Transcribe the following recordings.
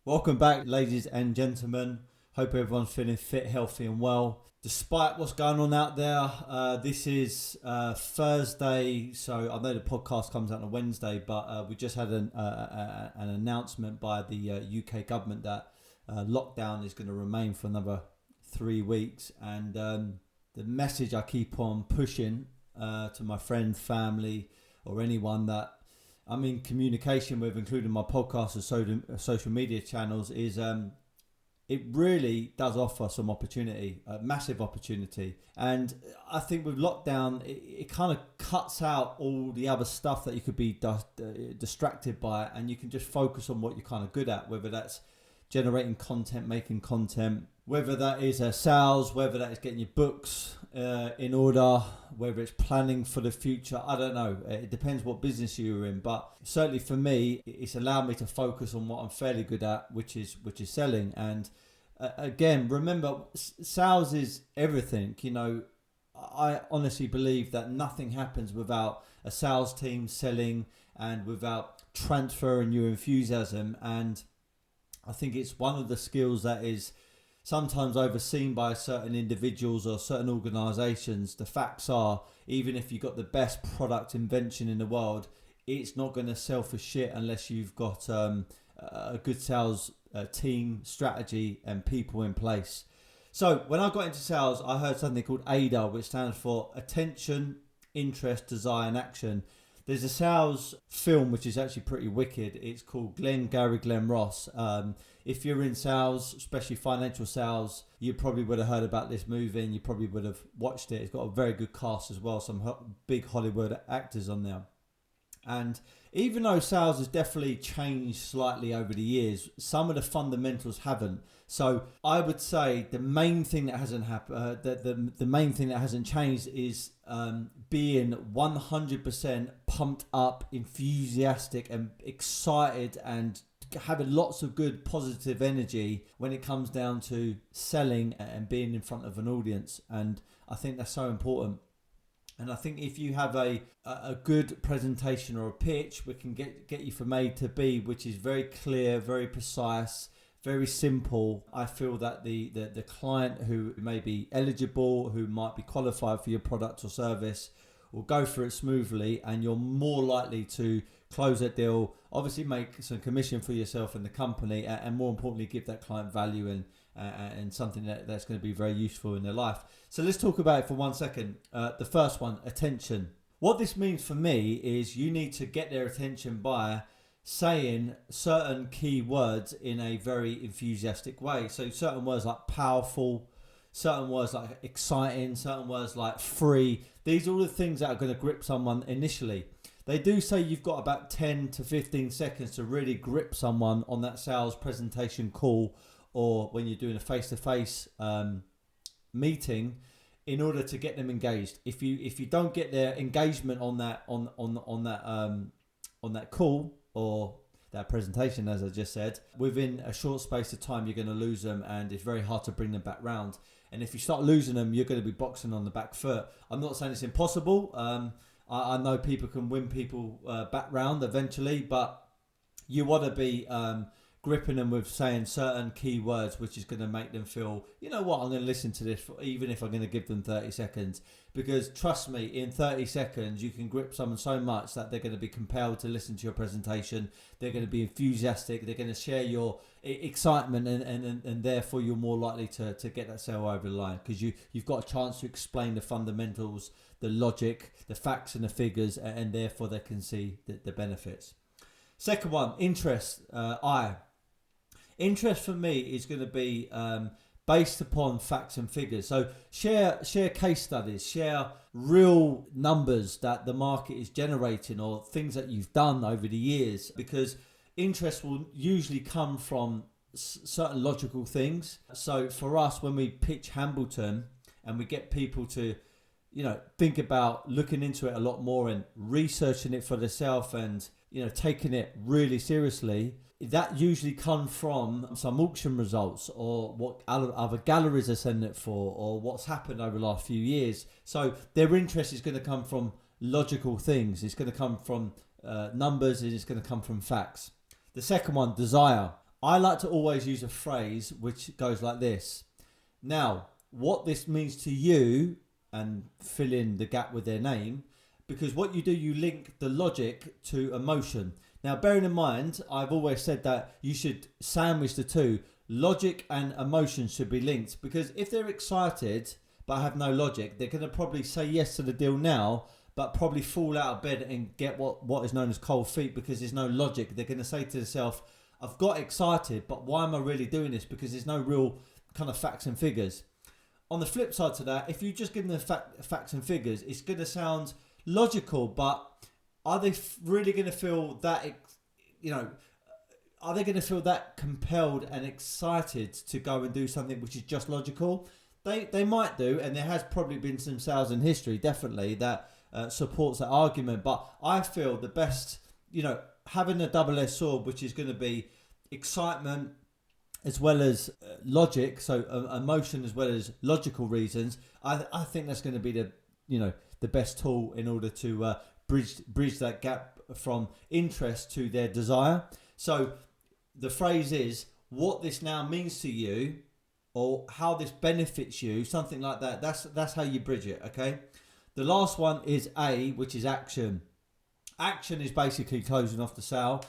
Welcome back, ladies and gentlemen. Hope everyone's feeling fit, healthy and well. Despite what's going on out there, this is Thursday, so I know the podcast comes out on a Wednesday, but we just had an announcement by the UK government that lockdown is going to remain for another 3 weeks. And the message I keep on pushing to my friends, family, or anyone that I'm in communication with, including my podcast and social media channels, is it really does offer some opportunity, a massive opportunity. And I think with lockdown, it kind of cuts out all the other stuff that you could be distracted by, and you can just focus on what you're kind of good at, whether that's generating content, making content, whether that is sales, whether that is getting your books in order, whether it's planning for the future. I don't know. It depends what business you're in. But certainly for me, it's allowed me to focus on what I'm fairly good at, which is selling. And again, remember, sales is everything. You know, I honestly believe that nothing happens without a sales team selling and without transferring your enthusiasm. And I think it's one of the skills that is sometimes overseen by certain individuals or certain organisations. The facts are, even if you've got the best product invention in the world, it's not going to sell for shit unless you've got a good sales team, strategy and people in place. So when I got into sales, I heard something called A.I.D.A, which stands for attention, interest, desire and action. There's a sales film which is actually pretty wicked. It's called Glenn Ross. If you're in sales, especially financial sales, you probably would have heard about this movie and you probably would have watched it. It's got a very good cast as well, some big Hollywood actors on there. And even though sales has definitely changed slightly over the years, some of the fundamentals haven't. So I would say the main thing that hasn't happened, the main thing that hasn't changed is being 100% pumped up, enthusiastic and excited and having lots of good positive energy when it comes down to selling and being in front of an audience. And I think that's so important. And I think if you have a good presentation or a pitch, we can get you from A to B, which is very clear, very precise, very simple. I feel that the client who may be eligible, who might be qualified for your product or service, will go through it smoothly, and you're more likely to close that deal, obviously make some commission for yourself and the company, and more importantly, give that client value and something that's going to be very useful in their life. So let's talk about it for 1 second. The first one, attention. What this means for me is you need to get their attention by saying certain key words in a very enthusiastic way. So certain words like powerful, certain words like exciting, certain words like free. These are all the things that are going to grip someone initially. They do say you've got about 10 to 15 seconds to really grip someone on that sales presentation call, or when you're doing a face-to-face meeting, in order to get them engaged. If you don't get their engagement on that call or that presentation, as I just said, within a short space of time, you're going to lose them, and it's very hard to bring them back round. And if you start losing them, you're going to be boxing on the back foot. I'm not saying it's impossible. I know people can win people back round eventually, but you want to be gripping them with saying certain key words, which is going to make them feel, you know what, I'm going to listen to this, even if I'm going to give them 30 seconds. Because trust me, in 30 seconds, you can grip someone so much that they're going to be compelled to listen to your presentation. They're going to be enthusiastic. They're going to share your excitement, and therefore you're more likely to get that sale over the line, because you've got a chance to explain the fundamentals, the logic, the facts and the figures, and therefore they can see the benefits. Second one, interest. Interest for me is going to be based upon facts and figures. So share case studies, share real numbers that the market is generating, or things that you've done over the years, because interest will usually come from certain logical things. So for us, when we pitch Hambleton and we get people to, you know, think about looking into it a lot more and researching it for themselves, and, you know, taking it really seriously, that usually comes from some auction results, or what other galleries are sending it for, or what's happened over the last few years. So their interest is going to come from logical things. It's going to come from numbers, and it's going to come from facts. The second one, desire. I like to always use a phrase which goes like this. Now, what this means to you, and fill in the gap with their name, because what you do, you link the logic to emotion. Now, bearing in mind, I've always said that you should sandwich the two. Logic and emotion should be linked, because if they're excited but have no logic, they're going to probably say yes to the deal now, but probably fall out of bed and get what is known as cold feet because there's no logic. They're going to say to themselves, I've got excited, but why am I really doing this? Because there's no real kind of facts and figures. On the flip side to that, if you just give them the facts and figures, it's going to sound logical, but are they really going to feel that, are they going to feel that compelled and excited to go and do something which is just logical? They might do, and there has probably been some sales in history, definitely, that supports that argument. But I feel the best, having a double-edged sword, which is going to be excitement as well as logic, so emotion as well as logical reasons. I think that's going to be the best tool in order to bridge that gap from interest to their desire. So the phrase is, what this now means to you, or how this benefits you, something like that. That's how you bridge it, okay? The last one is A, which is action. Action is basically closing off the sale.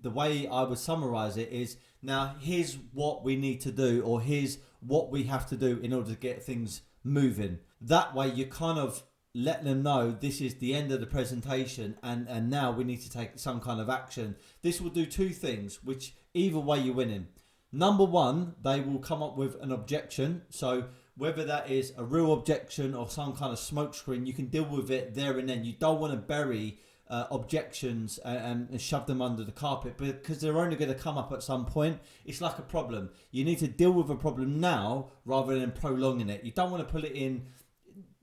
The way I would summarize it is, now here's what we need to do, or here's what we have to do in order to get things moving. That way you kind of let them know this is the end of the presentation, and now we need to take some kind of action. This will do two things, which either way you're winning. Number one, they will come up with an objection. So whether that is a real objection or some kind of smokescreen, you can deal with it there and then. You don't want to bury objections and shove them under the carpet, because they're only going to come up at some point. It's like a problem. You need to deal with a problem now rather than prolonging it. You don't want to put it in.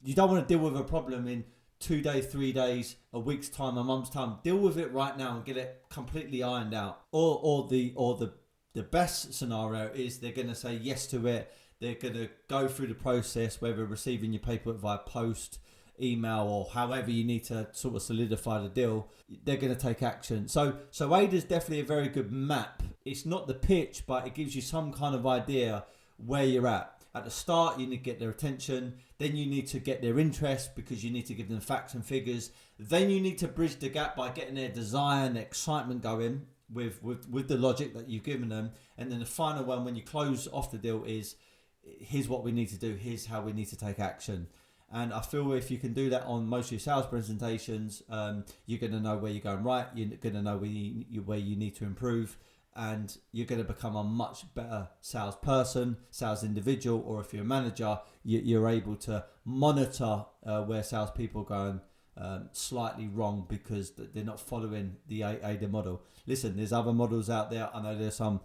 You don't want to deal with a problem in 2 days, 3 days, a week's time, a month's time. Deal with it right now and get it completely ironed out. Or the best scenario is they're going to say yes to it. They're going to go through the process, whether receiving your paperwork via post, email, or however you need to sort of solidify the deal. They're going to take action. So A.I.D.A is definitely a very good map. It's not the pitch, but it gives you some kind of idea where you're at. At the start, you need to get their attention. Then you need to get their interest, because you need to give them facts and figures. Then you need to bridge the gap by getting their desire and their excitement going with the logic that you've given them. And then the final one, when you close off the deal, is here's what we need to do. Here's how we need to take action. And I feel if you can do that on most of your sales presentations, you're going to know where you're going right. You're going to know where you need to improve. And you're going to become a much better salesperson, sales individual, or if you're a manager, you're able to monitor where salespeople are going slightly wrong because they're not following the A.I.D.A model. Listen, there's other models out there. I know there's some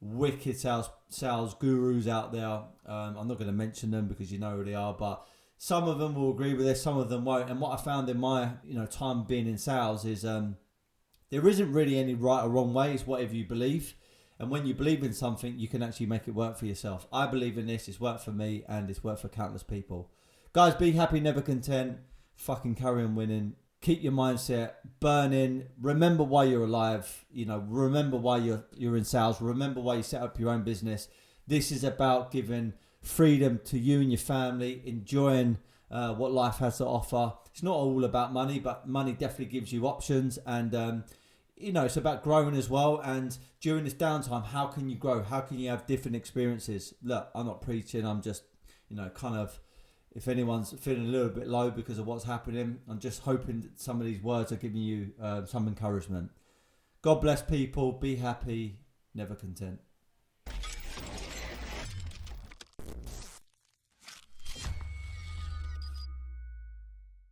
wicked sales gurus out there. I'm not going to mention them because you know who they are, but some of them will agree with this, some of them won't. And what I found in my time being in sales is there isn't really any right or wrong way. It's whatever you believe. And when you believe in something, you can actually make it work for yourself. I believe in this. It's worked for me, and it's worked for countless people. Guys, be happy, never content. Fucking carry on winning. Keep your mindset burning. Remember why you're alive. Remember why you're in sales. Remember why you set up your own business. This is about giving freedom to you and your family, enjoying what life has to offer. It's not all about money, but money definitely gives you options, and it's about growing as well. And during this downtime, how can you grow? How can you have different experiences? Look, I'm not preaching. I'm just, kind of, if anyone's feeling a little bit low because of what's happening, I'm just hoping that some of these words are giving you some encouragement. God bless people. Be happy, never content.